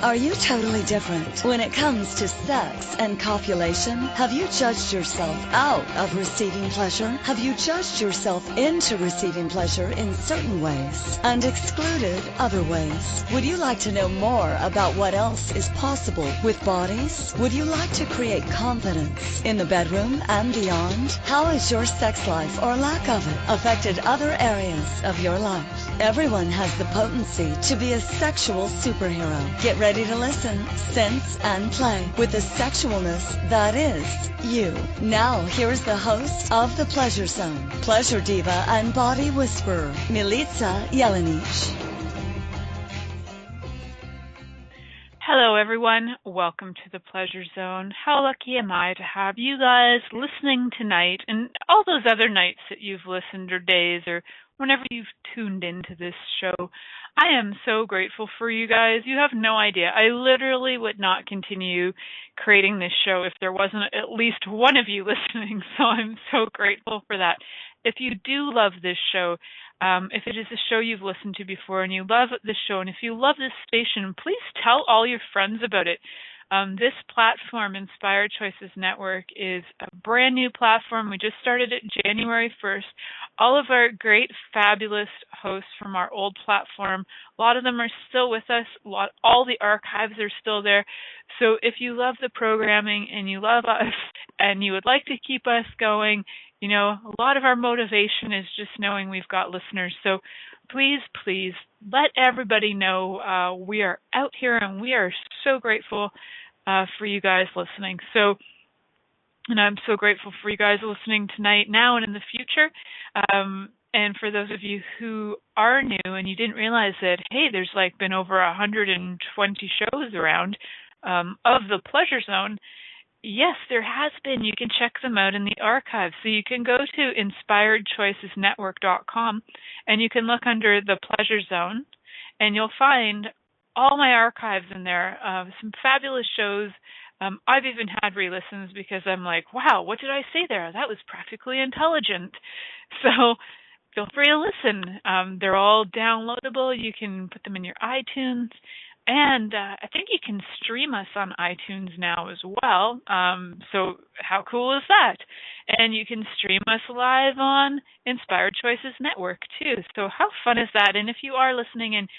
Are you totally different when it comes to sex and copulation? Have you judged yourself out of receiving pleasure? Have you judged yourself into receiving pleasure in certain ways and excluded other ways? Would you like to know more about what else is possible with bodies? Would you like to create confidence in the bedroom and beyond? How has your sex life or lack of it affected other areas of your life? Everyone has the potency to be a sexual superhero. Get ready to listen, sense, and play with the sexualness that is you. Now, here's the host of The Pleasure Zone, pleasure diva and body whisperer, Milica Jelenic. Hello, everyone. Welcome to The Pleasure Zone. How lucky am I to have you guys listening tonight and all those other nights that you've listened or days or whenever you've tuned into this show. I am so grateful for you guys. You have no idea. I literally would not continue creating this show if there wasn't at least one of you listening, so I'm so grateful for that. If you do love this show, if it is a show you've listened to before and you love this show, and if you love this station, please tell all your friends about it. This platform, Inspired Choices Network, is a brand new platform. We just started it January 1st. All of our great, fabulous hosts from our old platform, a lot of them are still with us. All the archives are still there. So if you love the programming and you love us and you would like to keep us going, you know, a lot of our motivation is just knowing we've got listeners. So please, please let everybody know we are out here and we are so grateful for you guys listening. So, and I'm so grateful for you guys listening tonight, now, and in the future. And for those of you who are new and you didn't realize that, hey, there's like been over 120 shows around of the Pleasure Zone. Yes, there has been. You can check them out in the archives. So you can go to inspiredchoicesnetwork.com and you can look under the Pleasure Zone and you'll find all my archives in there. Some fabulous shows. I've even had re-listens because I'm like, wow, what did I say there? That was practically intelligent. So feel free to listen. They're all downloadable. You can put them in your iTunes. And I think you can stream us on iTunes now as well. So how cool is that? And you can stream us live on Inspired Choices Network too. So how fun is that? And if you are listening and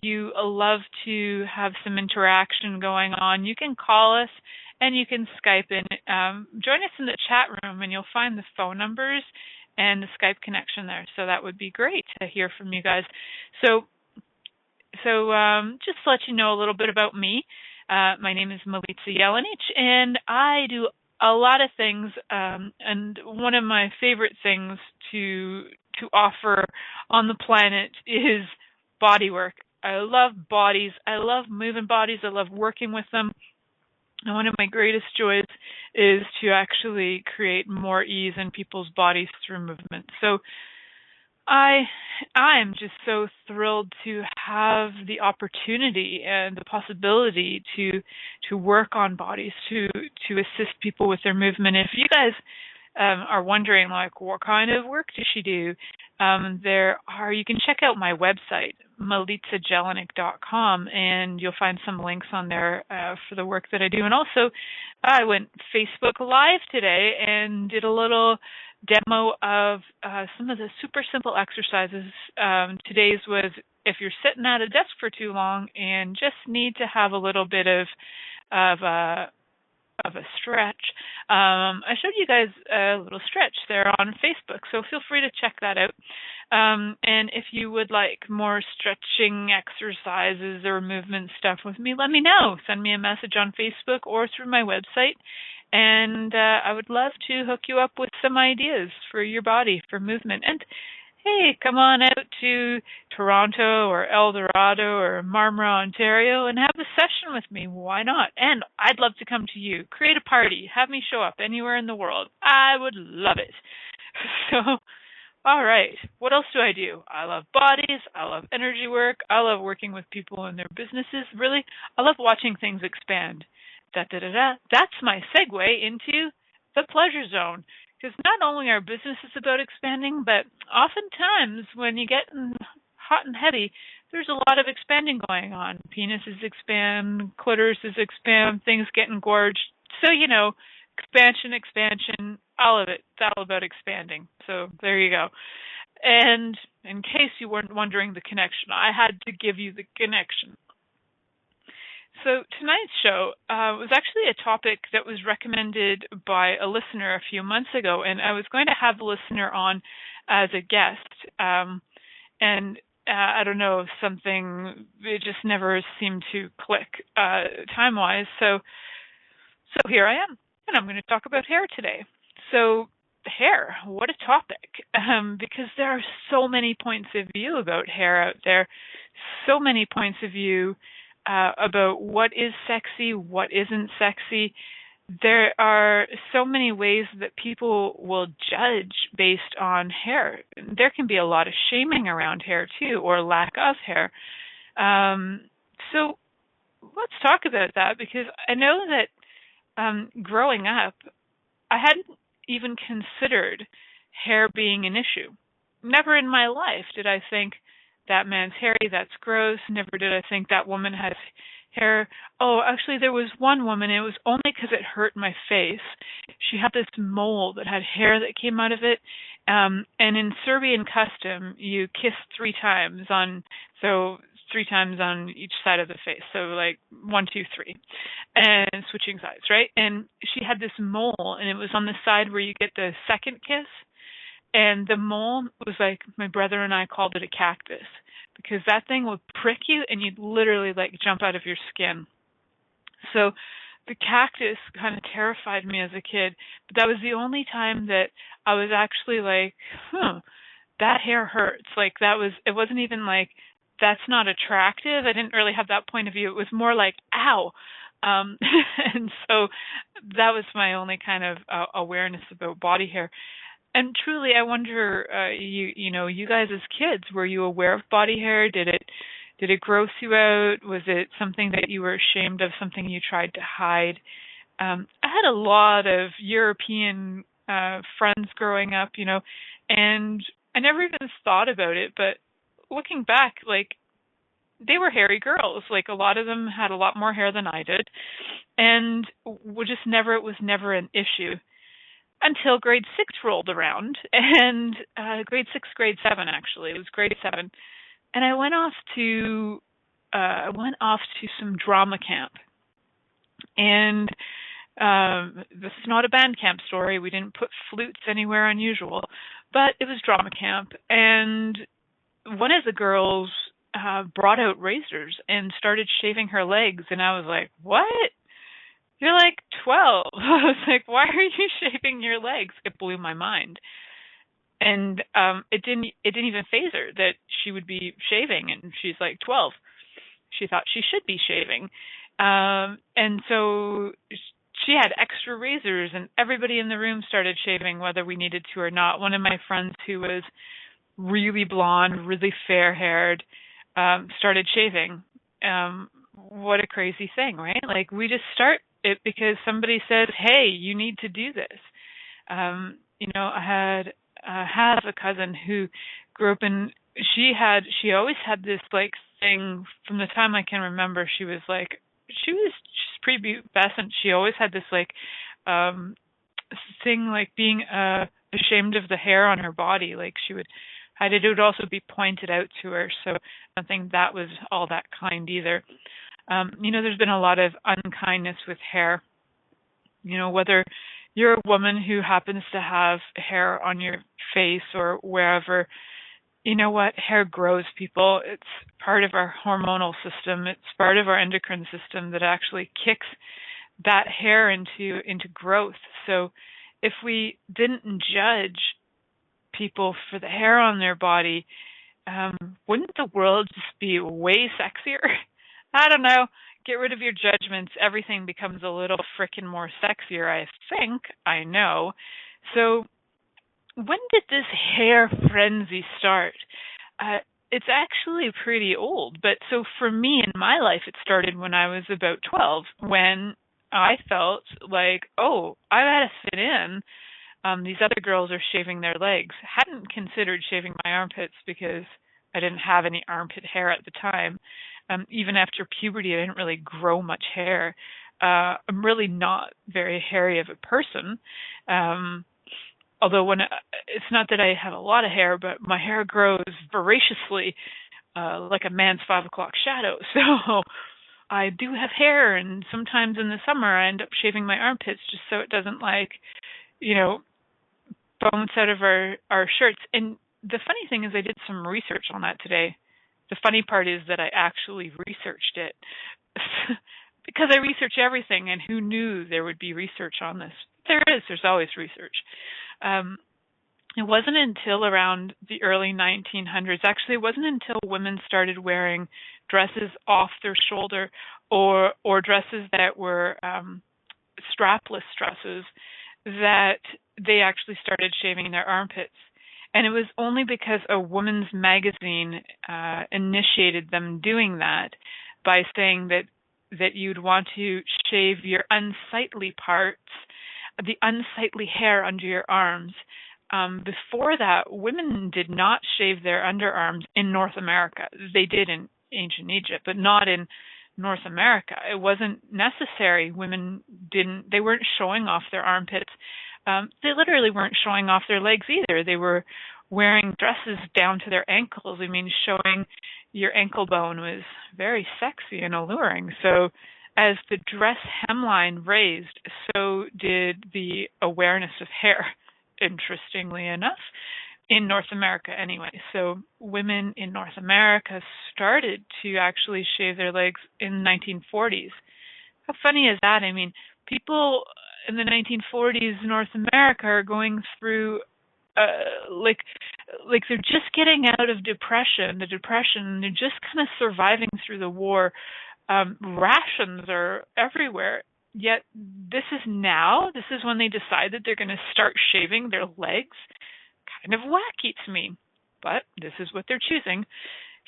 you love to have some interaction going on, you can call us and you can Skype in. Join us in the chat room and you'll find the phone numbers and the Skype connection there. So that would be great to hear from you guys. So just to let you know a little bit about me, my name is Milica Jelenic, and I do a lot of things, and one of my favorite things to offer on the planet is body work. I love bodies. I love moving bodies. I love working with them. And one of my greatest joys is to actually create more ease in people's bodies through movement. So I'm just so thrilled to have the opportunity and the possibility to work on bodies, to assist people with their movement. If you guys are wondering, like, what kind of work does she do, you can check out my website, milicajelenic.com, and you'll find some links on there for the work that I do. And also, I went Facebook Live today and did a little demo of some of the super simple exercises. Today's was if you're sitting at a desk for too long and just need to have a little bit of a stretch. I showed you guys a little stretch there on Facebook, so feel free to check that out. And if you would like more stretching exercises or movement stuff with me, let me know. Send me a message on Facebook or through my website. And I would love to hook you up with some ideas for your body, for movement. And hey, come on out to Toronto or El Dorado or Marmora, Ontario, and have a session with me. Why not? And I'd love to come to you. Create a party. Have me show up anywhere in the world. I would love it. So, all right. What else do I do? I love bodies. I love energy work. I love working with people in their businesses. Really, I love watching things expand. That's my segue into the Pleasure Zone. Because not only are businesses about expanding, but oftentimes when you get hot and heavy, there's a lot of expanding going on. Penises expand, clitorises expand, things get engorged. So, expansion, all of it. It's all about expanding. So there you go. And in case you weren't wondering the connection, I had to give you the connection. So tonight's show was actually a topic that was recommended by a listener a few months ago, and I was going to have the listener on as a guest. And I don't know, it just never seemed to click time-wise. So here I am, and I'm going to talk about hair today. So hair, what a topic, because there are so many points of view about hair out there, so many points of view about what is sexy, what isn't sexy. There are so many ways that people will judge based on hair. There can be a lot of shaming around hair too, or lack of hair. So let's talk about that, because I know that growing up, I hadn't even considered hair being an issue. Never in my life did I think that man's hairy, that's gross. Never did I think that woman has hair. Oh, actually, there was one woman, and it was only because it hurt my face. She had this mole that had hair that came out of it. And in Serbian custom, you kiss 3 times on each side of the face. So like 1, 2, 3, and switching sides, right? And she had this mole, and it was on the side where you get the second kiss. And the mole was like, my brother and I called it a cactus, because that thing would prick you and you'd literally like jump out of your skin. So the cactus kind of terrified me as a kid, but that was the only time that I was actually like, that hair hurts. Like it wasn't even like, that's not attractive. I didn't really have that point of view. It was more like, ow. And so that was my only kind of awareness about body hair. And truly, I wonder, you guys as kids, were you aware of body hair? Did it gross you out? Was it something that you were ashamed of, something you tried to hide? I had a lot of European friends growing up, and I never even thought about it. But looking back, like, they were hairy girls. Like, a lot of them had a lot more hair than I did, and it was never an issue. Until grade 6 rolled around, and grade 6, grade 7, actually. It was grade 7. And I went off to some drama camp. And this is not a band camp story. We didn't put flutes anywhere unusual, but it was drama camp. And one of the girls brought out razors and started shaving her legs. And I was like, what? You're like 12. I was like, why are you shaving your legs? It blew my mind. And it didn't even faze her that she would be shaving, and she's like 12. She thought she should be shaving. And so she had extra razors, and everybody in the room started shaving whether we needed to or not. One of my friends who was really blonde, really fair-haired, started shaving. What a crazy thing, right? Like, we just start it because somebody says, hey, you need to do this. I have a cousin who grew up in, she always had this like thing from the time I can remember. She was just prepubescent. She always had this like thing like being ashamed of the hair on her body. Like it would also be pointed out to her. So I don't think that was all that kind either. There's been a lot of unkindness with hair. Whether you're a woman who happens to have hair on your face or wherever, you know what? Hair grows, people. It's part of our hormonal system. It's part of our endocrine system that actually kicks that hair into growth. So if we didn't judge people for the hair on their body, wouldn't the world just be way sexier? I don't know. Get rid of your judgments. Everything becomes a little frickin' more sexier, I think. I know. So when did this hair frenzy start? It's actually pretty old. But so for me in my life, it started when I was about 12, when I felt like, oh, I gotta fit in. These other girls are shaving their legs. Hadn't considered shaving my armpits because I didn't have any armpit hair at the time. Even after puberty, I didn't really grow much hair. I'm really not very hairy of a person. Although it's not that I have a lot of hair, but my hair grows voraciously, like a man's 5 o'clock shadow. So I do have hair, and sometimes in the summer I end up shaving my armpits just so it doesn't you know, bounce out of our shirts. And the funny thing is I did some research on that today. The funny part is that I actually researched it because I research everything, and who knew there would be research on this? There's always research. It wasn't until around the early 1900s, actually it wasn't until women started wearing dresses off their shoulder or dresses that were strapless dresses, that they actually started shaving their armpits. And it was only because a woman's magazine initiated them doing that by saying that you'd want to shave your unsightly parts, the unsightly hair under your arms. Before that, women did not shave their underarms in North America. They did in ancient Egypt, but not in North America. It wasn't necessary. Women they weren't showing off their armpits. They literally weren't showing off their legs either. They were wearing dresses down to their ankles. I mean, showing your ankle bone was very sexy and alluring. So as the dress hemline raised, so did the awareness of hair, interestingly enough, in North America anyway. So women in North America started to actually shave their legs in the 1940s. How funny is that? I mean, people in the 1940s in North America are going through like they're just getting out of the depression, they're just kind of surviving through the war. Rations are everywhere. Yet this is when they decide that they're going to start shaving their legs. Kind of wacky to me, but this is what they're choosing.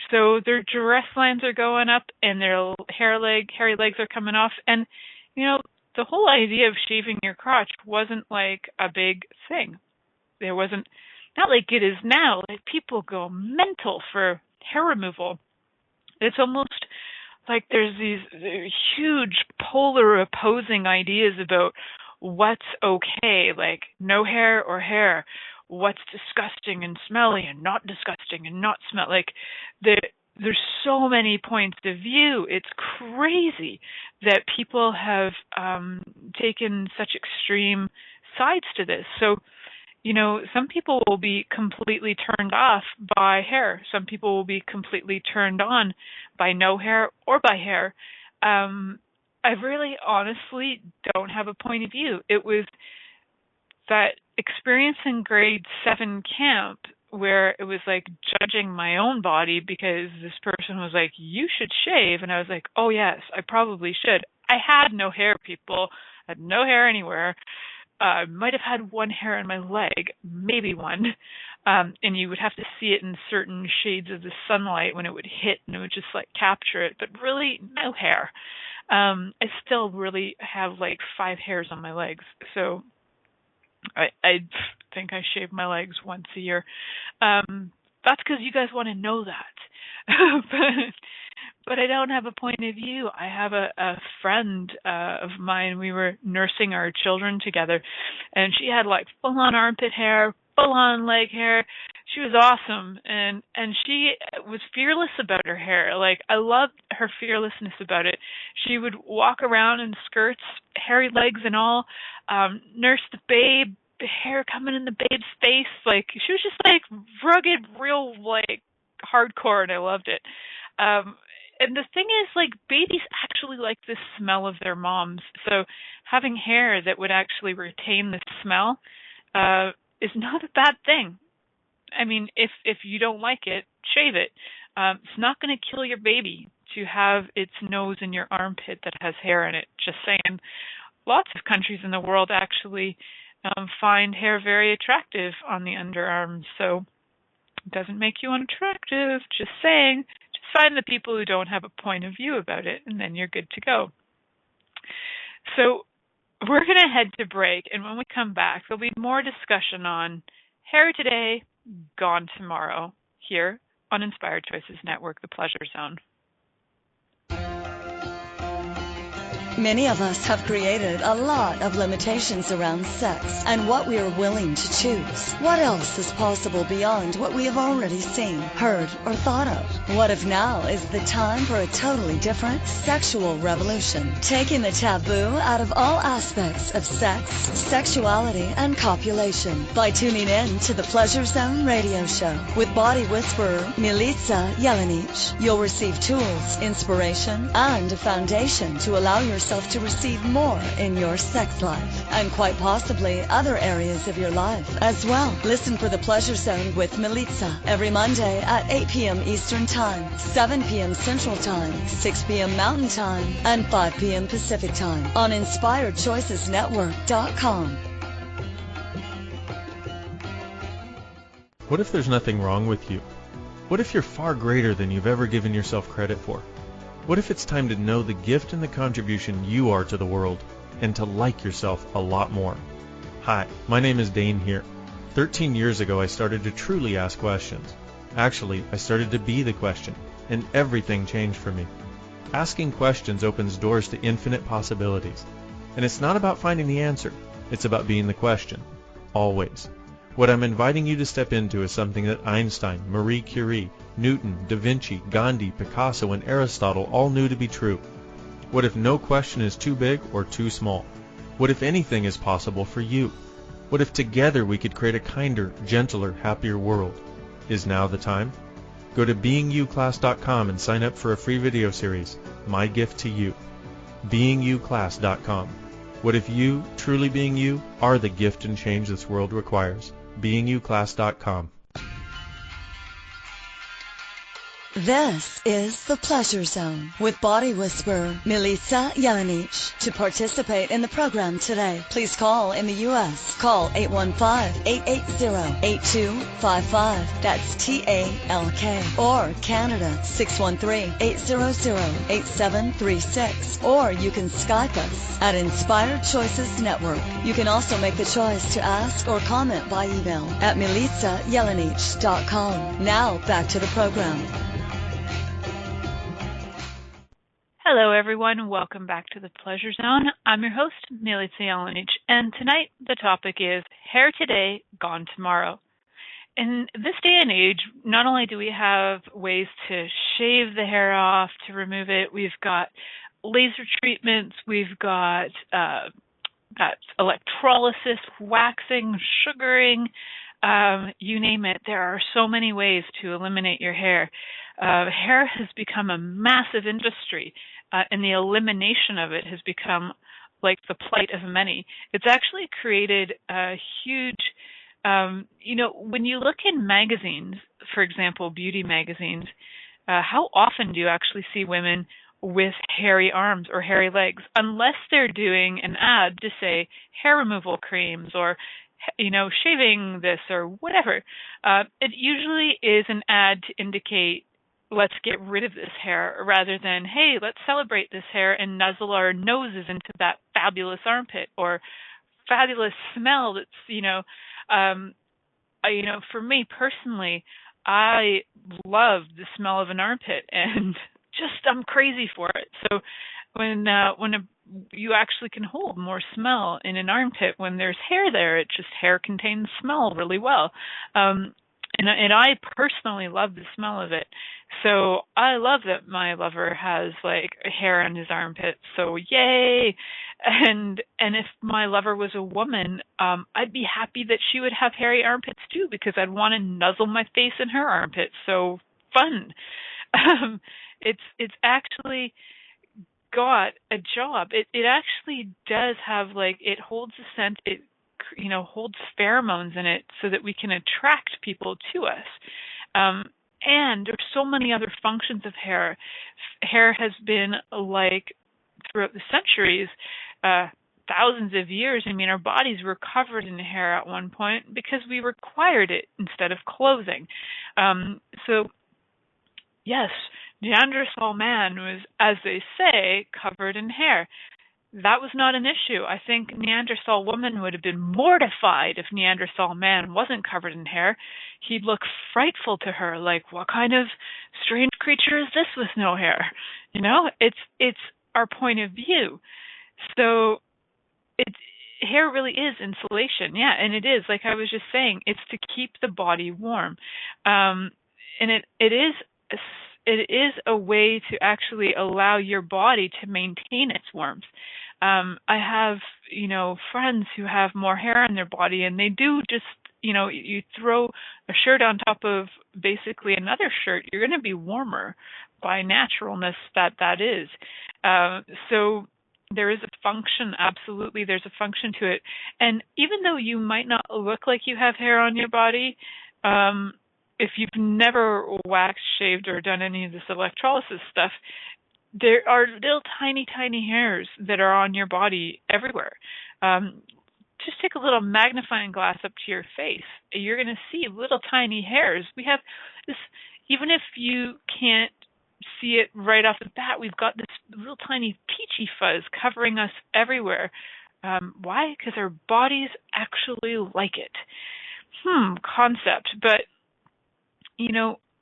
So their dress lines are going up and their hairy legs are coming off. And, the whole idea of shaving your crotch wasn't like a big thing. There wasn't, not like it is now. Like, people go mental for hair removal. It's almost like there's these huge polar opposing ideas about what's okay, like no hair or hair, what's disgusting and smelly and not disgusting and not smell. Like, there's so many points of view. It's crazy that people have taken such extreme sides to this. So, some people will be completely turned off by hair. Some people will be completely turned on by no hair or by hair. I really honestly don't have a point of view. It was that experience in grade 7 camp where it was like judging my own body because this person was like, you should shave. And I was like, oh yes, I probably should. I had no hair, people. I had no hair anywhere. I might have had one hair on my leg, maybe one. And you would have to see it in certain shades of the sunlight when it would hit and it would just like capture it, but really no hair. I still really have like 5 hairs on my legs. So I think I shave my legs once a year. That's because you guys want to know that. But I don't have a point of view. I have a friend of mine. We were nursing our children together, and she had like full-on armpit hair, full-on leg hair. She was awesome, and she was fearless about her hair. Like, I loved her fearlessness about it. She would walk around in skirts, hairy legs and all, nurse the babe, the hair coming in the babe's face. Like, she was just like rugged, real like hardcore, and I loved it. And the thing is, like, babies actually like the smell of their moms. So having hair that would actually retain the smell is not a bad thing. I mean, if you don't like it, shave it. It's not going to kill your baby to have its nose in your armpit that has hair in it. Just saying. Lots of countries in the world actually find hair very attractive on the underarms. So it doesn't make you unattractive. Just saying. Find the people who don't have a point of view about it, and then you're good to go. So we're going to head to break, and when we come back, there'll be more discussion on hair today, gone tomorrow, here on Inspired Choices Network, The Pleasure Zone. Many of us have created a lot of limitations around sex and what we are willing to choose. What else is possible beyond what we have already seen, heard, or thought of? What if now is the time for a totally different sexual revolution? Taking the taboo out of all aspects of sex, sexuality, and copulation by tuning in to the Pleasure Zone radio show with body whisperer Milica Jelenic. You'll receive tools, inspiration, and a foundation to allow yourself to receive more in your sex life and quite possibly other areas of your life as well. Listen for the Pleasure Zone with Milica every Monday at 8 p.m. Eastern Time, 7 p.m. Central Time, 6 p.m. Mountain Time, and 5 p.m. Pacific Time on InspiredChoicesNetwork.com. What if there's nothing wrong with you? What if you're far greater than you've ever given yourself credit for? What if it's time to know the gift and the contribution you are to the world and to like yourself a lot more? Hi, my name is Dane here. 13 years ago, I started to truly ask questions. Actually, I started to be the question, and everything changed for me. Asking questions opens doors to infinite possibilities. And it's not about finding the answer. It's about being the question. Always. What I'm inviting you to step into is something that Einstein, Marie Curie, Newton, Da Vinci, Gandhi, Picasso, and Aristotle all knew to be true. What if no question is too big or too small? What if anything is possible for you? What if together we could create a kinder, gentler, happier world? Is now the time? Go to beingyouclass.com and sign up for a free video series, My Gift to You. beingyouclass.com. What if you, truly being you, are the gift and change this world requires? beingyouclass.com. This is the Pleasure Zone with body whisperer Milica Jelenic. To participate in the program today, please call in the U.S. Call 815-880-8255. That's TALK. Or Canada 613-800-8736. Or you can Skype us at Inspired Choices Network. You can also make the choice to ask or comment by email at milicajelenic.com. Now back to the program. Hello, everyone. Welcome back to the Pleasure Zone. I'm your host, Milica Jelenic, and tonight the topic is hair today, gone tomorrow. In this day and age, not only do we have ways to shave the hair off, to remove it, we've got laser treatments, we've got electrolysis, waxing, sugaring, you name it. There are so many ways to eliminate your hair. Hair has become a massive industry, and the elimination of it has become like the plight of many. It's actually created a huge, when you look in magazines, for example, beauty magazines, how often do you actually see women with hairy arms or hairy legs, unless they're doing an ad to say hair removal creams or shaving this or whatever. It usually is an ad to indicate, let's get rid of this hair, rather than, hey, let's celebrate this hair and nuzzle our noses into that fabulous armpit or fabulous smell that's, for me personally, I love the smell of an armpit and I'm crazy for it. So when you actually can hold more smell in an armpit when there's hair there, hair contains smell really well. And I personally love the smell of it. So I love that my lover has like hair on his armpit. So yay. And if my lover was a woman, I'd be happy that she would have hairy armpits too, because I'd want to nuzzle my face in her armpit. So fun. It's actually got a job. It actually does have it holds a scent. It holds pheromones in it so that we can attract people to us. And there's so many other functions of hair. Hair has been throughout the centuries, thousands of years. I mean, our bodies were covered in hair at one point because we required it instead of clothing. So yes, Neanderthal man was, as they say, covered in hair. that was not an issue. I think Neanderthal woman would have been mortified if Neanderthal man wasn't covered in hair. He'd look frightful to her, like, what kind of strange creature is this with no hair? You know, it's our point of view. So it hair really is insulation. Yeah, and it is, like I was just saying, it's to keep the body warm. And it is a way to actually allow your body to maintain its warmth. I have, friends who have more hair on their body, and they do just, you throw a shirt on top of basically another shirt, you're going to be warmer by naturalness that is. So there is a function, absolutely, there's a function to it. And even though you might not look like you have hair on your body, if you've never waxed, shaved, or done any of this electrolysis stuff, there are little tiny, tiny hairs that are on your body everywhere. Just take a little magnifying glass up to your face. You're going to see little tiny hairs. We have this, even if you can't see it right off the bat, we've got this little tiny peachy fuzz covering us everywhere. Why? Because our bodies actually like it. Concept. But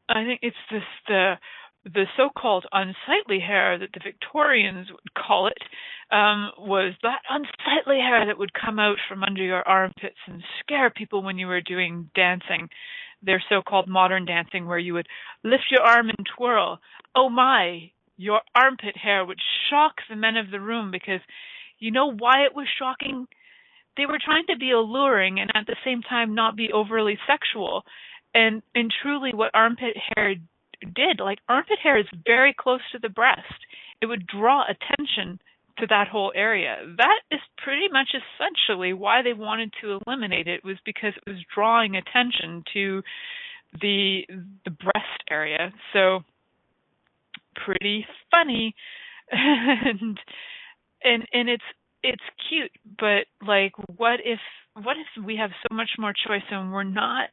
I think it's the so-called unsightly hair that the Victorians would call it, was that unsightly hair that would come out from under your armpits and scare people when you were doing dancing. Their so-called modern dancing, where you would lift your arm and twirl. Oh my, your armpit hair would shock the men of the room, because you know why it was shocking? They were trying to be alluring and at the same time not be overly sexual. And truly what armpit hair did, like, armpit hair is very close to the breast. It would draw attention to that whole area. That is pretty much essentially why they wanted to eliminate it, was because it was drawing attention to the breast area. So pretty funny. and it's cute, but like, what if we have so much more choice and we're not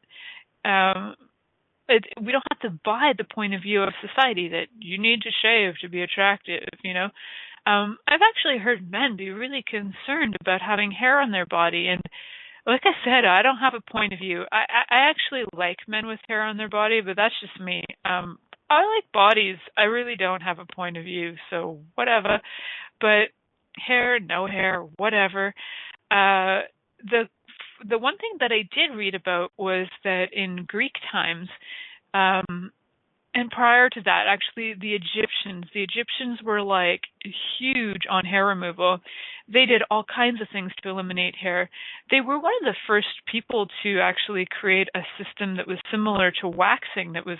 we don't have to buy the point of view of society that you need to shave to be attractive, I've actually heard men be really concerned about having hair on their body, and like I said, I don't have a point of view. I actually like men with hair on their body, but that's just me. I like bodies. I really don't have a point of view, so whatever. But hair, no hair, whatever. The one thing that I did read about was that in Greek times, and prior to that, actually, the Egyptians were like huge on hair removal. They did all kinds of things to eliminate hair. They were one of the first people to actually create a system that was similar to waxing, that was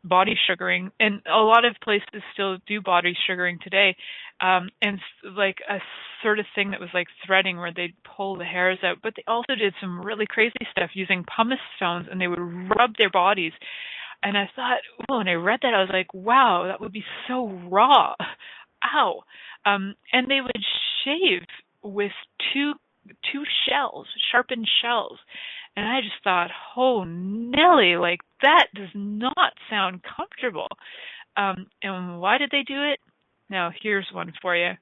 body sugaring, and a lot of places still do body sugaring today, and like a sort of thing that was like threading, where they'd pull the hairs out. But they also did some really crazy stuff using pumice stones, and they would rub their bodies. And I thought, when I read that, I was like, wow, that would be so raw. Ow. And they would shave with two shells, sharpened shells. And I just thought, oh, Nelly, like, that does not sound comfortable. And why did they do it? Now, here's one for you.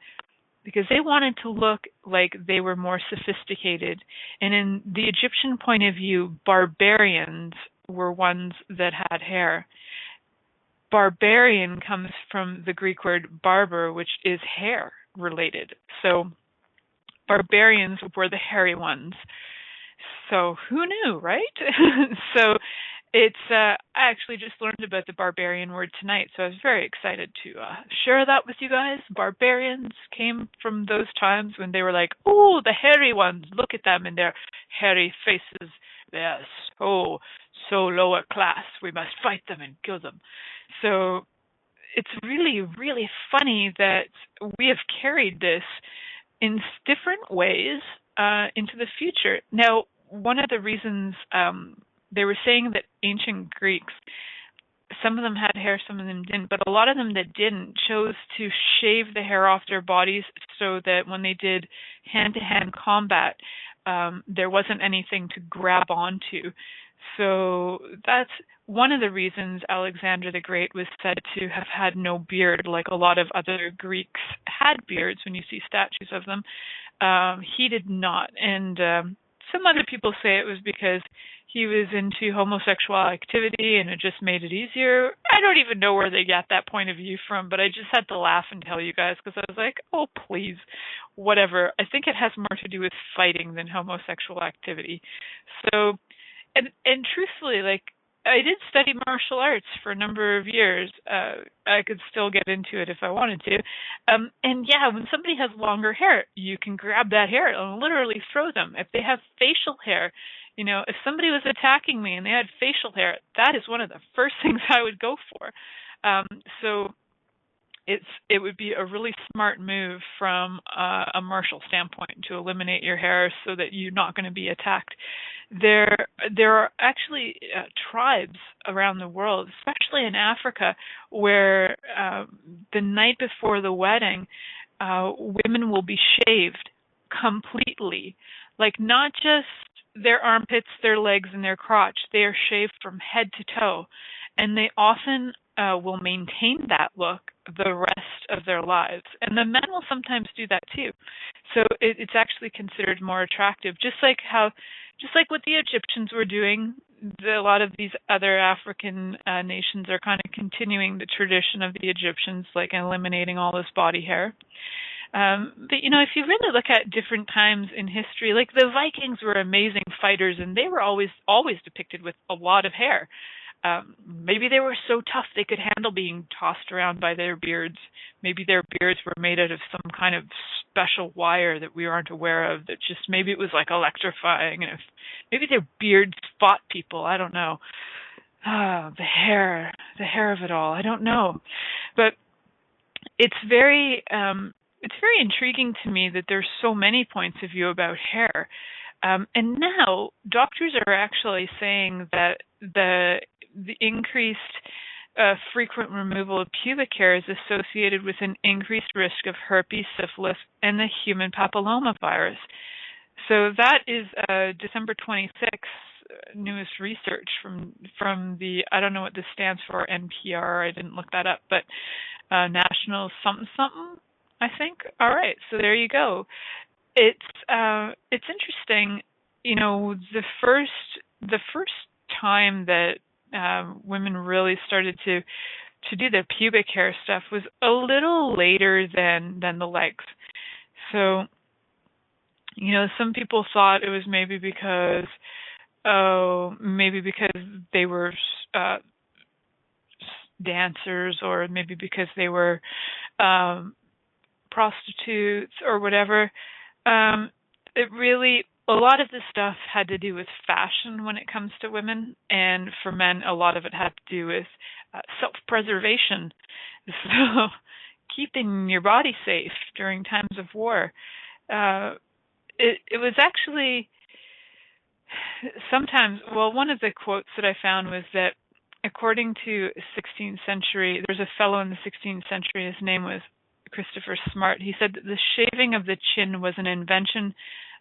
Because they wanted to look like they were more sophisticated. And in the Egyptian point of view, barbarians were ones that had hair. Barbarian comes from the Greek word barber, which is hair related. So barbarians were the hairy ones. So who knew, right? So it's I actually just learned about the barbarian word tonight, so I was very excited to share that with you guys. Barbarians came from those times when they were like, oh, the hairy ones, look at them in their hairy faces. They're so lower class. We must fight them and kill them. So it's really, really funny that we have carried this in different ways into the future. Now, one of the reasons they were saying that ancient Greeks, some of them had hair, some of them didn't, but a lot of them that didn't chose to shave the hair off their bodies so that when they did hand-to-hand combat, there wasn't anything to grab onto. So that's one of the reasons Alexander the Great was said to have had no beard, like a lot of other Greeks had beards when you see statues of them. He did not. And some other people say it was because he was into homosexual activity and it just made it easier. I don't even know where they got that point of view from, but I just had to laugh and tell you guys because I was like, oh, please, whatever. I think it has more to do with fighting than homosexual activity. So, and truthfully, like, I did study martial arts for a number of years. I could still get into it if I wanted to. And yeah, when somebody has longer hair, you can grab that hair and literally throw them. If they have facial hair, you know, if somebody was attacking me and they had facial hair, that is one of the first things I would go for. So it would be a really smart move from a martial standpoint to eliminate your hair so that you're not going to be attacked. There are actually tribes around the world, especially in Africa, where the night before the wedding, women will be shaved completely, like not just their armpits, their legs, and their crotch. They are shaved from head to toe, and they often will maintain that look the rest of their lives. And the men will sometimes do that too. So it's actually considered more attractive, just like what the Egyptians were doing. A lot of these other African nations are kind of continuing the tradition of the Egyptians, like eliminating all this body hair. But, you know, if you really look at different times in history, like the Vikings were amazing fighters, and they were always depicted with a lot of hair. Maybe they were so tough they could handle being tossed around by their beards. Maybe their beards were made out of some kind of special wire that we aren't aware of, that just maybe it was like electrifying. And if maybe their beards fought people, I don't know. The hair of it all, I don't know. But it's very intriguing to me that there's so many points of view about hair. And now doctors are actually saying that the increased frequent removal of pubic hair is associated with an increased risk of herpes, syphilis, and the human papillomavirus. So that is December 26th newest research from the, I don't know what this stands for, NPR, I didn't look that up, but National something, I think. All right, so there you go. It's interesting, you know, the first time that women really started to do their pubic hair stuff was a little later than the legs. So, you know, some people thought it was maybe because they were dancers, or maybe because they were prostitutes or whatever. It really, a lot of this stuff had to do with fashion when it comes to women, and for men, a lot of it had to do with self-preservation. So keeping your body safe during times of war. It was actually sometimes, well, one of the quotes that I found was that according to 16th century, there's a fellow in the 16th century, his name was Christopher Smart. He said that the shaving of the chin was an invention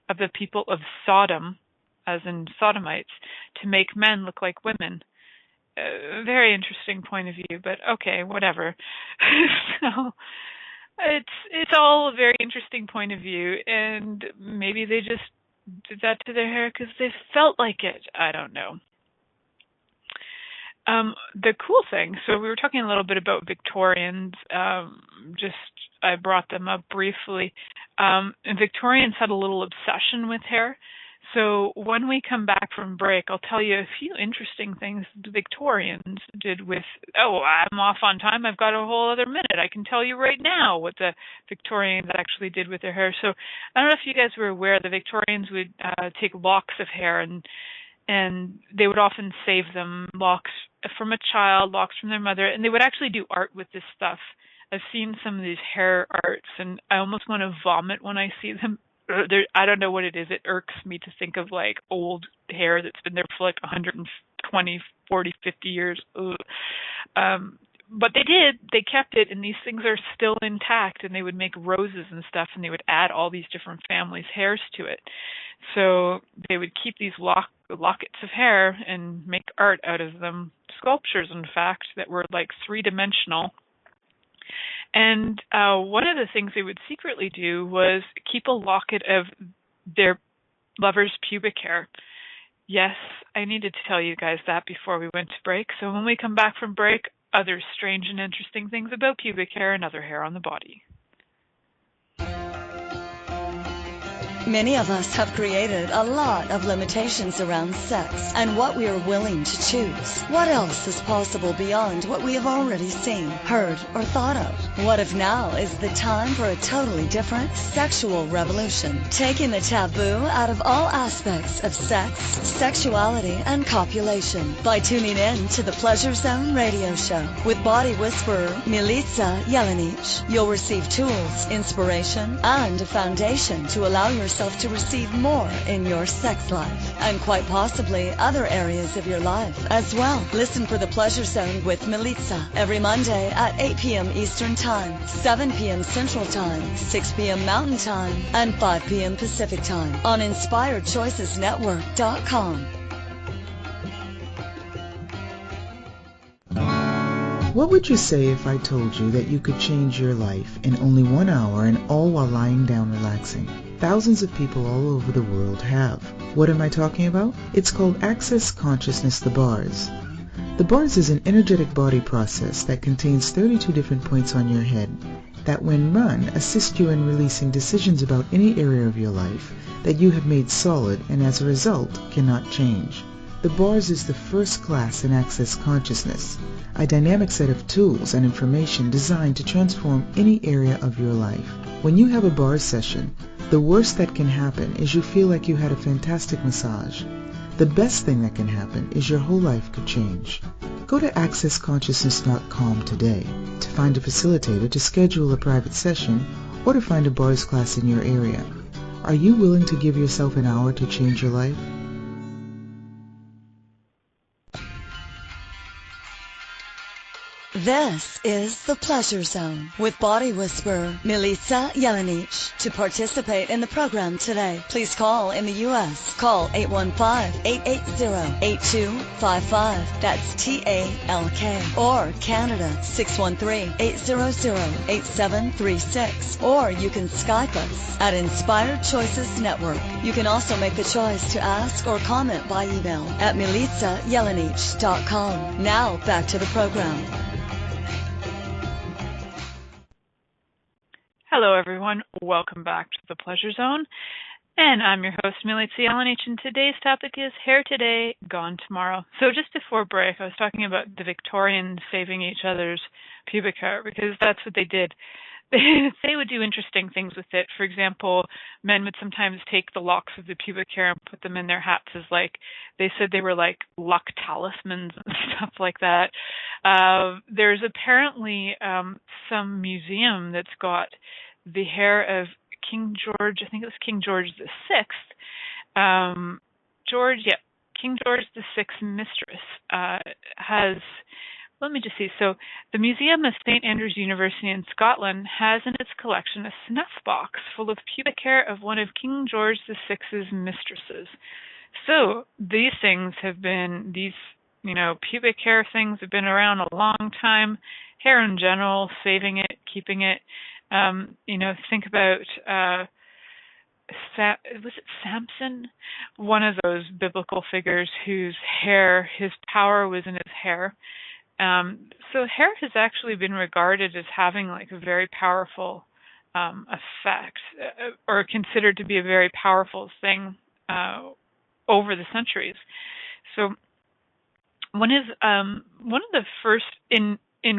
of the people of Sodom, as in sodomites, to make men look like women. Very interesting point of view, but okay, whatever. So it's all a very interesting point of view, and maybe they just did that to their hair because they felt like it. I don't know. The cool thing, so we were talking a little bit about Victorians, I brought them up briefly. And Victorians had a little obsession with hair. So when we come back from break, I'll tell you a few interesting things the Victorians did with, I'm off on time, I've got a whole other minute. I can tell you right now what the Victorians actually did with their hair. So I don't know if you guys were aware, the Victorians would take locks of hair and they would often save them, locks from a child, locks from their mother, and they would actually do art with this stuff. I've seen some of these hair arts, and I almost want to vomit when I see them. I don't know what it is. It irks me to think of like old hair that's been there for like 120, 40, 50 years. But they did. They kept it, and these things are still intact, and they would make roses and stuff, and they would add all these different families' hairs to it. So they would keep these lockets of hair and make art out of them, sculptures, in fact, that were like three-dimensional. And one of the things they would secretly do was keep a locket of their lover's pubic hair. Yes, I needed to tell you guys that before we went to break. So when we come back from break, other strange and interesting things about pubic hair and other hair on the body. Many of us have created a lot of limitations around sex and what we are willing to choose. What else is possible beyond what we have already seen, heard, or thought of? What if now is the time for a totally different sexual revolution, taking the taboo out of all aspects of sex, sexuality, and copulation by tuning in to the Pleasure Zone radio show with body whisperer Milica Jelenic. You'll receive tools, inspiration, and a foundation to allow yourself to receive more in your sex life and quite possibly other areas of your life as well. Listen for the Pleasure Zone with Milica every Monday at 8 p.m. Eastern Time, 7 p.m. Central Time, 6 p.m. Mountain Time, and 5 p.m. Pacific Time on InspiredChoicesNetwork.com. What would you say if I told you that you could change your life in only 1 hour and all while lying down relaxing? Thousands of people all over the world have. What am I talking about? It's called Access Consciousness, the bars. The bars is an energetic body process that contains 32 different points on your head that when run assist you in releasing decisions about any area of your life that you have made solid and as a result cannot change. The bars is the first class in Access Consciousness, a dynamic set of tools and information designed to transform any area of your life. When you have a bars session, the worst that can happen is you feel like you had a fantastic massage. The best thing that can happen is your whole life could change. Go to accessconsciousness.com today to find a facilitator to schedule a private session or to find a bars class in your area. Are you willing to give yourself an hour to change your life? This is the Pleasure Zone with body whisperer Milica Jelenic. To participate in the program today, please call in the U.S. Call 815-880-8255. That's TALK. Or Canada 613-800-8736. Or you can Skype us at Inspired Choices Network. You can also make the choice to ask or comment by email at milicajelenic.com. Now back to the program. Hello, everyone. Welcome back to the Pleasure Zone. And I'm your host, Milica Jelenic, and today's topic is Hair Today, Gone Tomorrow. So just before break, I was talking about the Victorians saving each other's pubic hair, because that's what they did. They would do interesting things with it. For example, men would sometimes take the locks of the pubic hair and put them in their hats as they said they were like luck talismans and stuff like that. There's apparently some museum that's got the hair of King George, I think it was King George the Sixth. King George the Sixth's mistress has. Let me just see. So the Museum of St. Andrews University in Scotland has in its collection a snuff box full of pubic hair of one of King George VI's mistresses. So these things have been, pubic hair things have been around a long time. Hair in general, saving it, keeping it. Think about, was it Samson? One of those biblical figures whose hair, his power was in his hair. So hair has actually been regarded as having a very powerful effect, or considered to be a very powerful thing over the centuries. So one of the first in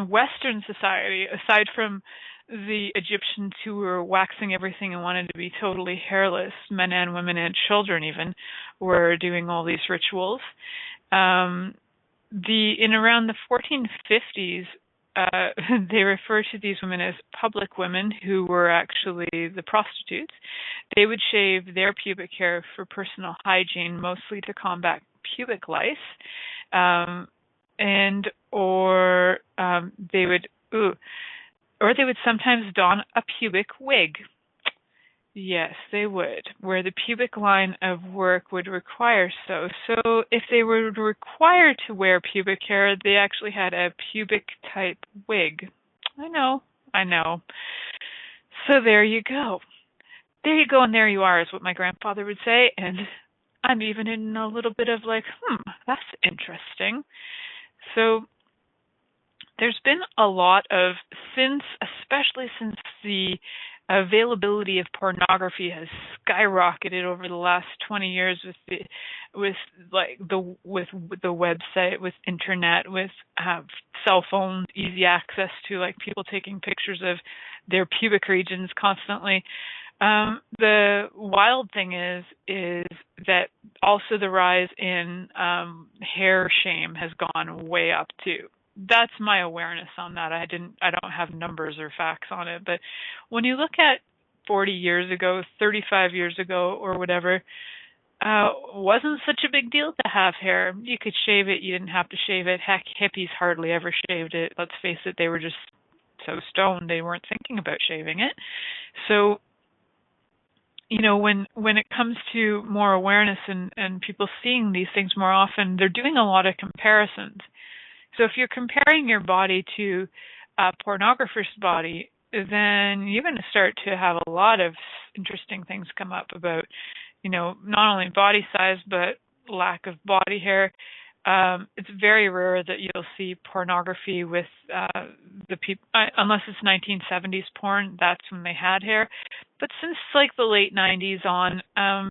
Western society, aside from the Egyptians who were waxing everything and wanted to be totally hairless, men and women and children even were doing all these rituals. In around the 1450s, they refer to these women as public women who were actually the prostitutes. They would shave their pubic hair for personal hygiene, mostly to combat pubic lice, or they would sometimes don a pubic wig. Yes, they would, where the pubic line of work would require so. So if they were required to wear pubic hair, they actually had a pubic type wig. I know, I know. So there you go. There you go, and there you are, is what my grandfather would say. And I'm even in a little bit of like, that's interesting. So there's been a lot of, especially since the availability of pornography has skyrocketed over the last 20 years with the website, with internet, with cell phones, easy access to like people taking pictures of their pubic regions constantly. The wild thing is that also the rise in hair shame has gone way up too. That's my awareness on that. I don't have numbers or facts on it, but when you look at 40 years ago, 35 years ago, or whatever, wasn't such a big deal to have hair. You could shave it. You didn't have to shave it. Heck, hippies hardly ever shaved it. Let's face it, they were just so stoned they weren't thinking about shaving it. So, when it comes to more awareness and people seeing these things more often, they're doing a lot of comparisons. So if you're comparing your body to a pornographer's body, then you're going to start to have a lot of interesting things come up about, not only body size, but lack of body hair. It's very rare that you'll see pornography with the people, unless it's 1970s porn. That's when they had hair. But since like the late 90s on,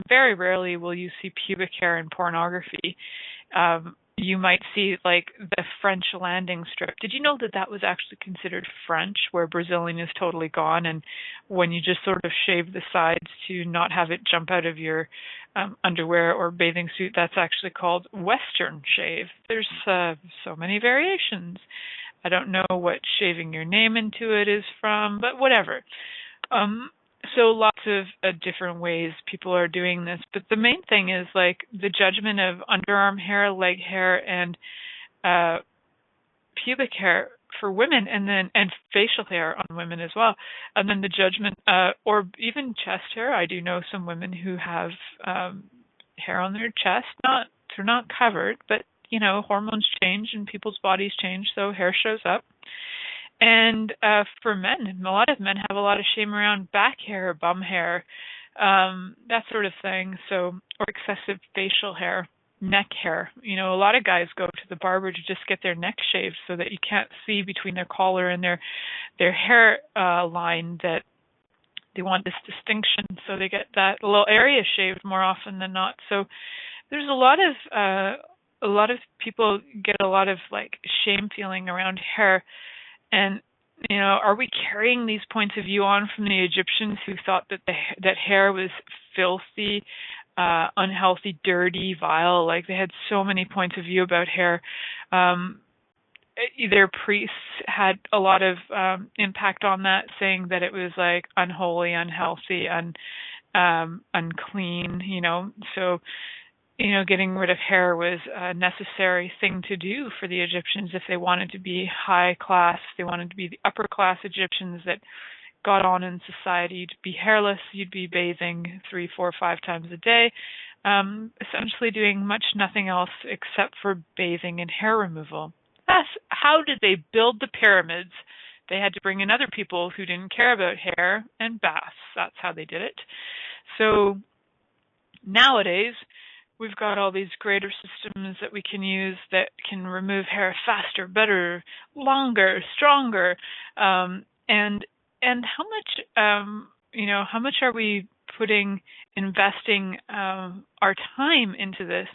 very rarely will you see pubic hair in pornography. You might see like the French landing strip. Did you know that was actually considered French, where Brazilian is totally gone, and when you just sort of shave the sides to not have it jump out of your underwear or bathing suit, that's actually called Western shave. There's so many variations. I don't know what shaving your name into it is from, but whatever. So lots of different ways people are doing this, but the main thing is like the judgment of underarm hair, leg hair, and pubic hair for women, and facial hair on women as well, and then the judgment, or even chest hair. I do know some women who have hair on their chest. They're not covered, but hormones change and people's bodies change, so hair shows up. And for men, a lot of men have a lot of shame around back hair, bum hair, that sort of thing. So, or excessive facial hair, neck hair. A lot of guys go to the barber to just get their neck shaved so that you can't see between their collar and their hair line, that they want this distinction. So they get that little area shaved more often than not. So there's a lot of people get a lot of like shame feeling around hair. And, are we carrying these points of view on from the Egyptians, who thought that hair was filthy, unhealthy, dirty, vile? Like, they had so many points of view about hair. Their priests had a lot of impact on that, saying that it was like unholy, unhealthy, unclean, So, getting rid of hair was a necessary thing to do for the Egyptians if they wanted to be high class, if they wanted to be the upper class Egyptians that got on in society. To be hairless, you'd be bathing 3, 4, 5 times a day, essentially doing nothing else except for bathing and hair removal. How did they build the pyramids? They had to bring in other people who didn't care about hair and baths. That's how they did it. So nowadays, we've got all these greater systems that we can use that can remove hair faster, better, longer, stronger. And how much are we investing our time into this?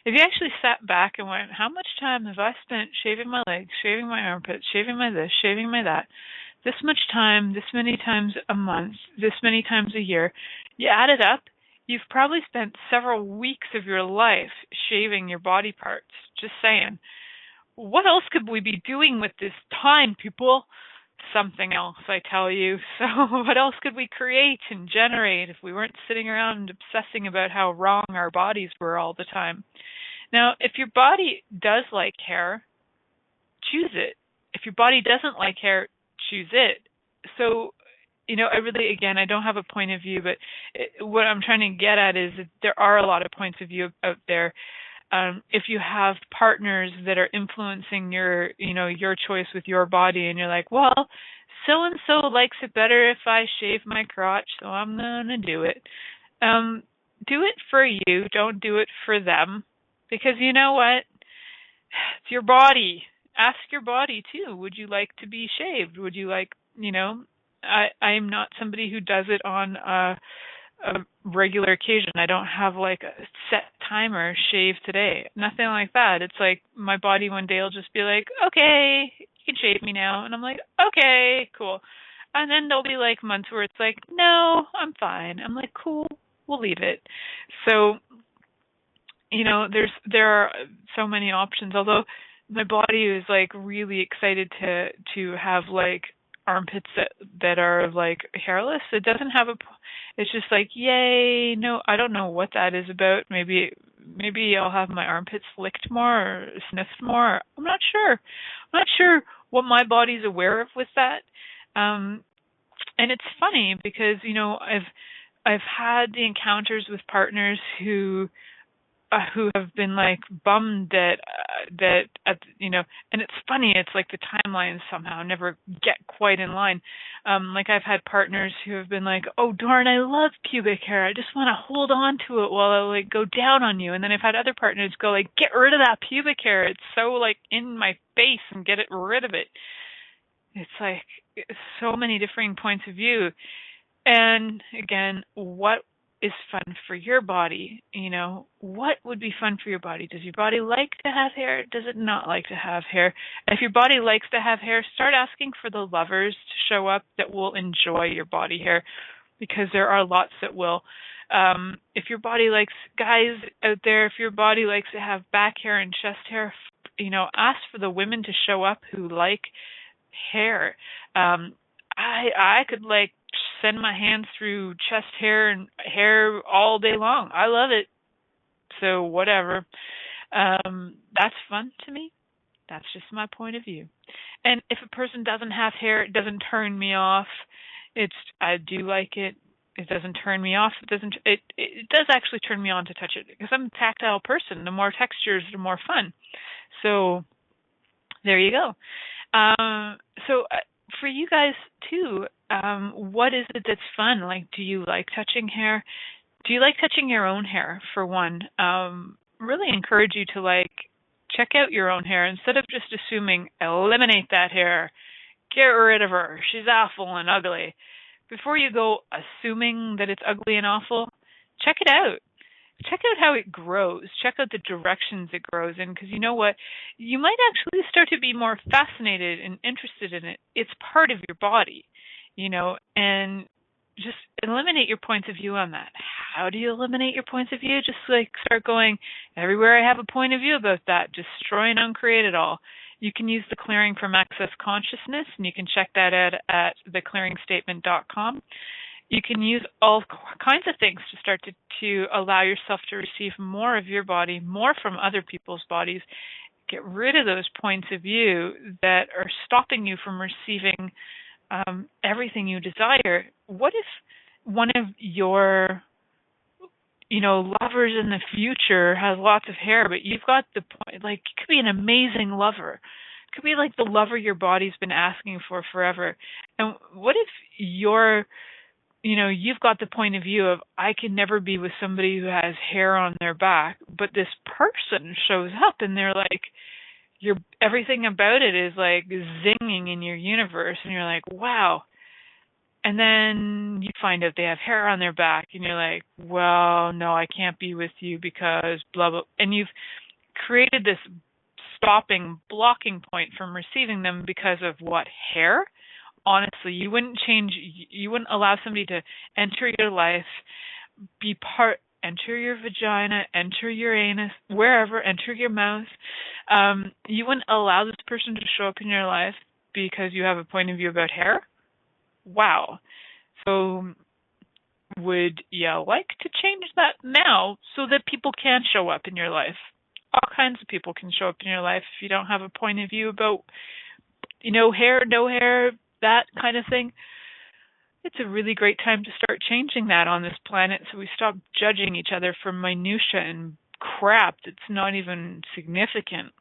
If you actually sat back and went, how much time have I spent shaving my legs, shaving my armpits, shaving my this, shaving my that, this much time, this many times a month, this many times a year, you add it up, you've probably spent several weeks of your life shaving your body parts. Just saying. What else could we be doing with this time, people? Something else, I tell you. So what else could we create and generate if we weren't sitting around obsessing about how wrong our bodies were all the time? Now, if your body does like hair, choose it. If your body doesn't like hair, choose it. So, I don't have a point of view, but what I'm trying to get at is that there are a lot of points of view out there. If you have partners that are influencing your choice with your body, and you're like, well, so-and-so likes it better if I shave my crotch, so I'm going to do it. Do it for you. Don't do it for them. Because you know what? It's your body. Ask your body too. Would you like to be shaved? Would you like, I'm not somebody who does it on a regular occasion. I don't have like a set timer, shave today. Nothing like that. It's like my body one day will just be like, okay, you can shave me now. And I'm like, okay, cool. And then there'll be like months where it's like, no, I'm fine. I'm like, cool, we'll leave it. So, there are so many options. Although my body is like really excited to have like armpits that are like hairless. It doesn't have it's just like, yay. No, I don't know what that is about. Maybe I'll have my armpits licked more or sniffed more. I'm not sure. I'm not sure what my body's aware of with that. And it's funny because, I've had the encounters with partners who have been like bummed that and it's funny, it's like the timelines somehow never get quite in line. Like I've had partners who have been like, oh darn, I love pubic hair, I just want to hold on to it while I like go down on you. And then I've had other partners go like, get rid of that pubic hair, it's so like in my face, and get rid of it. It's like so many differing points of view. And again, what is fun for your body? What would be fun for your body? Does your body like to have hair? Does it not like to have hair? And if your body likes to have hair, start asking for the lovers to show up that will enjoy your body hair, because there are lots that will. If your body likes, guys out there, if your body likes to have back hair and chest hair, ask for the women to show up who like hair. I could like send my hands through chest hair and hair all day long. I love it. So whatever. That's fun to me. That's just my point of view. And if a person doesn't have hair, it doesn't turn me off. I do like it. It doesn't turn me off. It does actually turn me on to touch it, because I'm a tactile person. The more textures, the more fun. So there you go. For you guys too, what is it that's fun? Like, do you like touching hair? Do you like touching your own hair, for one? Really encourage you to like check out your own hair instead of just assuming, eliminate that hair, get rid of her, she's awful and ugly. Before you go assuming that it's ugly and awful, check it out. Check out how it grows. Check out the directions it grows in, because you know what? You might actually start to be more fascinated and interested in it. It's part of your body, and just eliminate your points of view on that. How do you eliminate your points of view? Just like start going, everywhere I have a point of view about that, destroy and uncreate it all. You can use the Clearing from Excess Consciousness, and you can check that out at theclearingstatement.com. You can use all kinds of things to start to allow yourself to receive more of your body, more from other people's bodies. Get rid of those points of view that are stopping you from receiving everything you desire. What if one of your lovers in the future has lots of hair, but you've got the point, like, it could be an amazing lover. It could be like the lover your body's been asking for forever. And what if you've got the point of view of, I can never be with somebody who has hair on their back, but this person shows up and they're like, everything about it is like zinging in your universe, and you're like, wow. And then you find out they have hair on their back, and you're like, well, no, I can't be with you because blah, blah. And you've created this blocking point from receiving them because of what? Hair? Honestly, you wouldn't allow somebody to enter your life, enter your vagina, enter your anus, wherever, enter your mouth. You wouldn't allow this person to show up in your life because you have a point of view about hair? Wow. So would you like to change that now so that people can show up in your life? All kinds of people can show up in your life if you don't have a point of view about, hair, no hair, that kind of thing. It's a really great time to start changing that on this planet, so we stop judging each other for minutia and crap that's not even significant.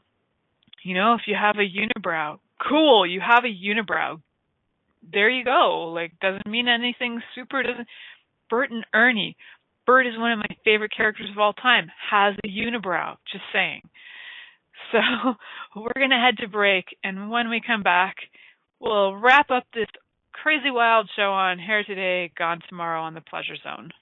If you have a unibrow, cool, you have a unibrow. there you go. Like, doesn't mean anything super, doesn't. Bert and Ernie. Bert is one of my favorite characters of all time. Has a unibrow, just saying. So we're going to head to break, and when we come back, we'll wrap up this crazy wild show on Hair Today, Gone Tomorrow on the Pleasure Zone.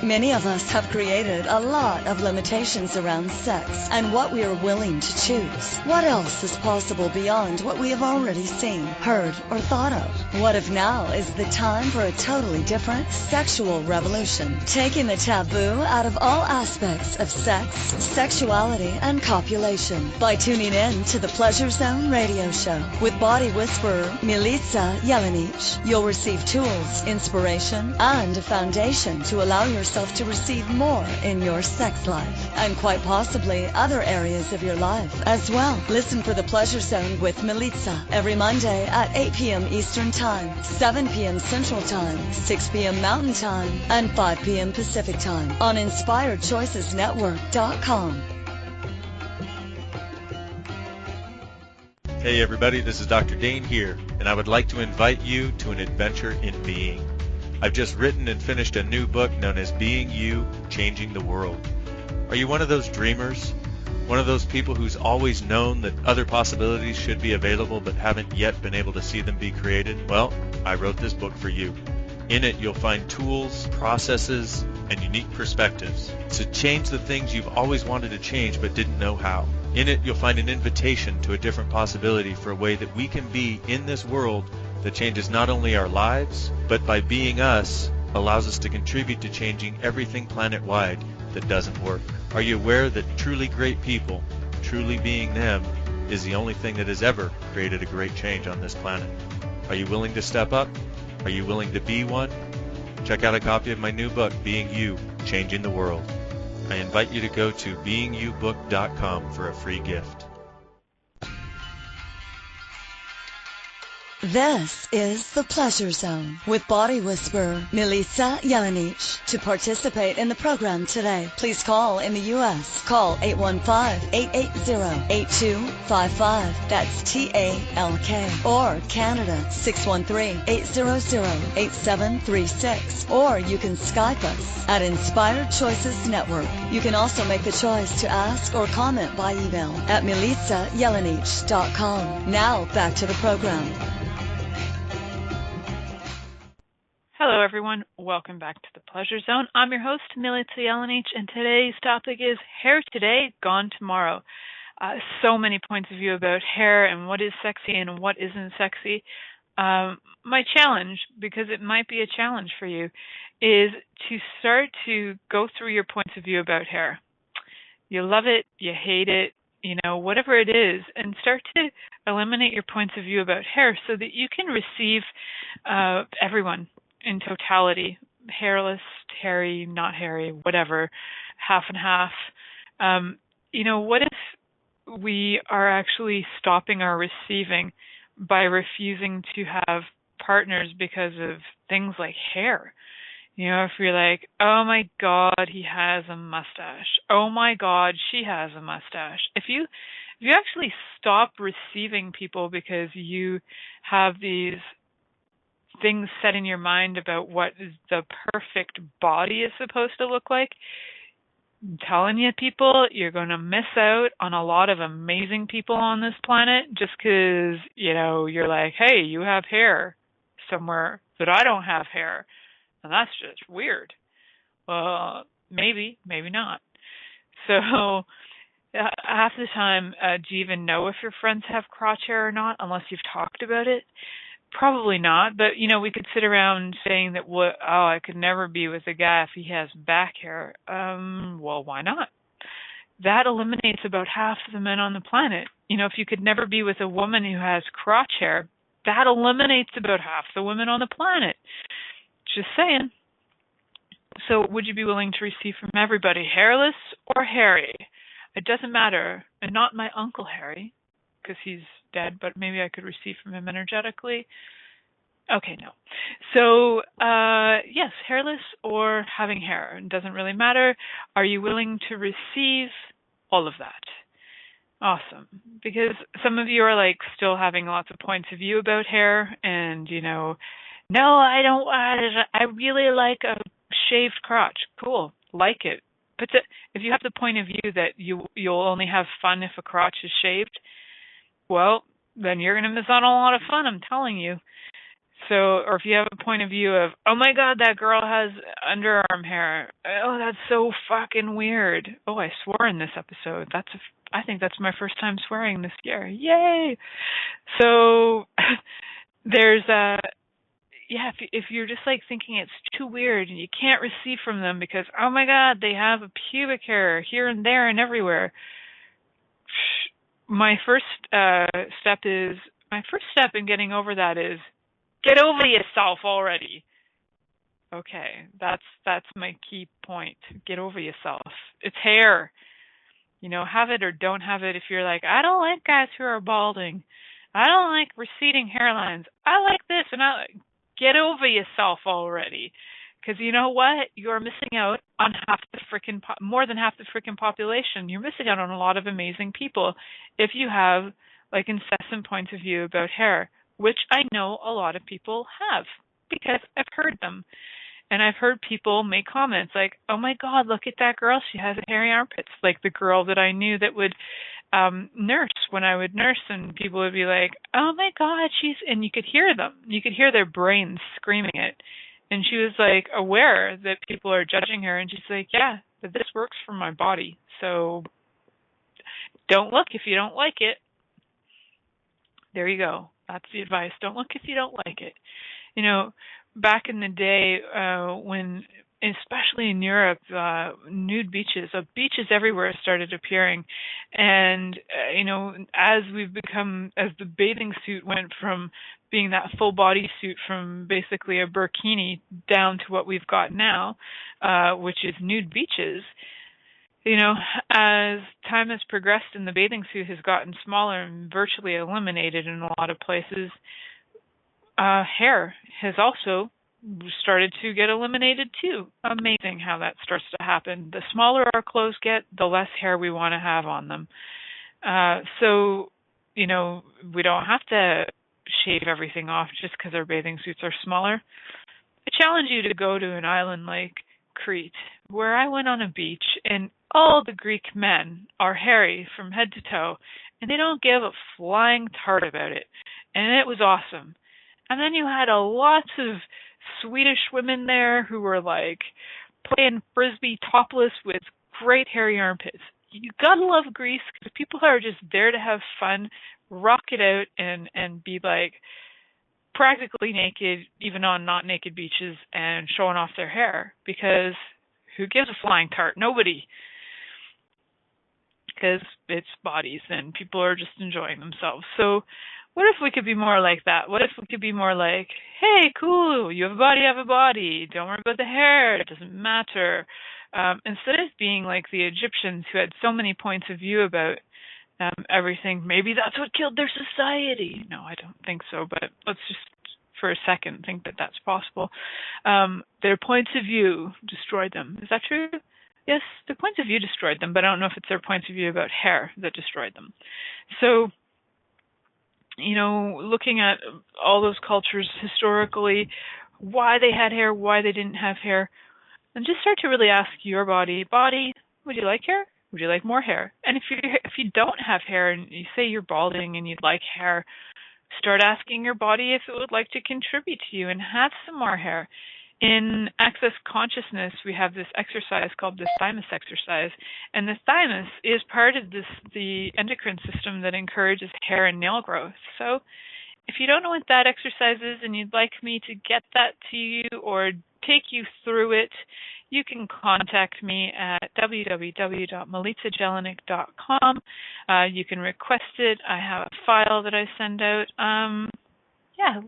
Many of us have created a lot of limitations around sex and what we are willing to choose. What else is possible beyond what we have already seen, heard, or thought of? What if now is the time for a totally different sexual revolution, taking the taboo out of all aspects of sex, sexuality, and copulation by tuning in to the Pleasure Zone radio show with body whisperer Milica Jelenic. You'll receive tools, inspiration, and a foundation to allow yourself to receive more in your sex life and quite possibly other areas of your life as well. Listen for the Pleasure Zone with Milica every Monday at 8 p.m. Eastern Time, 7 p.m. Central Time, 6 p.m. Mountain Time, and 5 p.m. Pacific Time on InspiredChoicesNetwork.com. Hey everybody, this is Dr. Dane here, and I would like to invite you to an adventure in being. I've just written and finished a new book known as Being You, Changing the World. Are you one of those dreamers? One of those people who's always known that other possibilities should be available but haven't yet been able to see them be created? Well, I wrote this book for you. In it, you'll find tools, processes, and unique perspectives to change the things you've always wanted to change but didn't know how. In it, you'll find an invitation to a different possibility for a way that we can be in this world that changes not only our lives, but by being us, allows us to contribute to changing everything planet-wide that doesn't work. Are you aware that truly great people, truly being them, is the only thing that has ever created a great change on this planet? Are you willing to step up? Are you willing to be one? Check out a copy of my new book, Being You, Changing the World. I invite you to go to beingyoubook.com for a free gift. This is the Pleasure Zone with body whisperer Milica Jelenic. To participate in the program today, please call in the U.S. Call 815-880-8255. That's TALK. Or Canada 613-800-8736. Or you can Skype us at Inspired Choices Network. You can also make the choice to ask or comment by email at milicajelenic.com. Now back to the program. Hello, everyone. Welcome back to the Pleasure Zone. I'm your host, Milica Jelenic, and today's topic is Hair Today, Gone Tomorrow. So many points of view about hair and what is sexy and what isn't sexy. My challenge, because it might be a challenge for you, is to start to go through your points of view about hair. You love it, you hate it, whatever it is, and start to eliminate your points of view about hair so that you can receive everyone in totality, hairless, hairy, not hairy, whatever, half and half. What if we are actually stopping our receiving by refusing to have partners because of things like hair? If you're like, oh my God, he has a mustache. Oh my God, she has a mustache. If you actually stop receiving people because you have these things set in your mind about what the perfect body is supposed to look like, I'm telling you, people, you're going to miss out on a lot of amazing people on this planet just because, you're like, hey, you have hair somewhere that I don't have hair. And that's just weird. Well, maybe not. So half the time, do you even know if your friends have crotch hair or not unless you've talked about it? Probably not, but we could sit around saying that I could never be with a guy if he has back hair. Well, why not? That eliminates about half of the men on the planet. If you could never be with a woman who has crotch hair, that eliminates about half the women on the planet. Just saying. So would you be willing to receive from everybody, hairless or hairy? It doesn't matter. And not my Uncle Harry, because he's dead, but maybe I could receive from him energetically. Okay, no. So, yes, hairless or having hair. It doesn't really matter. Are you willing to receive all of that? Awesome. Because some of you are like still having lots of points of view about hair, and no, I don't want it. I really like a shaved crotch. Cool. Like it. But if you have the point of view that you'll only have fun if a crotch is shaved, well, then you're going to miss out on a lot of fun, I'm telling you. So, or if you have a point of view of, oh my God, that girl has underarm hair. Oh, that's so fucking weird. Oh, I swore in this episode. I think that's my first time swearing this year. Yay! So, there's if you're just like thinking it's too weird and you can't receive from them because, oh my God, they have a pubic hair here and there and everywhere. My first step in getting over that is get over yourself already. Okay, that's my key point. Get over yourself. It's hair. Have it or don't have it. If you're like, I don't like guys who are balding. I don't like receding hairlines. I like this, and get over yourself already. Because you know what? You're missing out on more than half the freaking population. You're missing out on a lot of amazing people if you have like incessant points of view about hair, which I know a lot of people have because I've heard them. And I've heard people make comments like, oh my God, look at that girl. She has hairy armpits. Like the girl that I knew that would nurse when I would nurse, and people would be like, oh my God, and you could hear them. You could hear their brains screaming it. And she was like aware that people are judging her, and she's like, yeah, but this works for my body. So don't look if you don't like it. There you go. That's the advice. Don't look if you don't like it. Back in the day when, especially in Europe, nude beaches everywhere started appearing. And, as the bathing suit went from being that full body suit from basically a burkini down to what we've got now, which is nude beaches, as time has progressed and the bathing suit has gotten smaller and virtually eliminated in a lot of places, hair has also started to get eliminated too. Amazing how that starts to happen. The smaller our clothes get, the less hair we want to have on them. So, we don't have to shave everything off just because our bathing suits are smaller. I challenge you to go to an island like Crete, where I went on a beach, and all the Greek men are hairy from head to toe, and they don't give a flying tart about it. And it was awesome. And then you had lots of Swedish women there who were like playing frisbee topless with great hairy armpits. You gotta love Greece because people are just there to have fun, rock it out, and be like practically naked, even on not naked beaches, and showing off their hair. Because who gives a flying tart? Nobody. Because it's bodies and people are just enjoying themselves. So what if we could be more like that? What if we could be more like, hey, cool, you have a body. Don't worry about the hair. It doesn't matter. Instead of being like the Egyptians who had so many points of view about everything, maybe that's what killed their society. No, I don't think so, but let's just for a second think that that's possible. Their points of view destroyed them. Is that true? Yes, their points of view destroyed them, but I don't know if it's their points of view about hair that destroyed them. So, looking at all those cultures historically, why they had hair, why they didn't have hair, and just start to really ask your body, would you like hair? Would you like more hair? And if you don't have hair and you say you're balding and you'd like hair, start asking your body if it would like to contribute to you and have some more hair. In Access Consciousness, we have this exercise called the thymus exercise, and the thymus is part of the endocrine system that encourages hair and nail growth. So if you don't know what that exercise is and you'd like me to get that to you or take you through it, you can contact me at www.milicajelenic.com. You can request it. I have a file that I send out.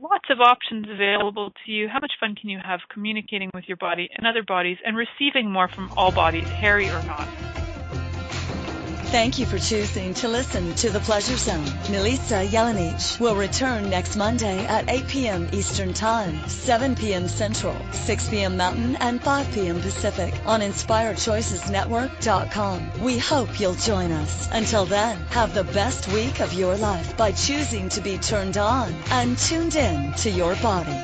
Lots of options available to you. How much fun can you have communicating with your body and other bodies and receiving more from all bodies, hairy or not? Thank you for choosing to listen to The Pleasure Zone. Milica Jelenic will return next Monday at 8 p.m. Eastern Time, 7 p.m. Central, 6 p.m. Mountain, and 5 p.m. Pacific on InspiredChoicesNetwork.com. We hope you'll join us. Until then, have the best week of your life by choosing to be turned on and tuned in to your body.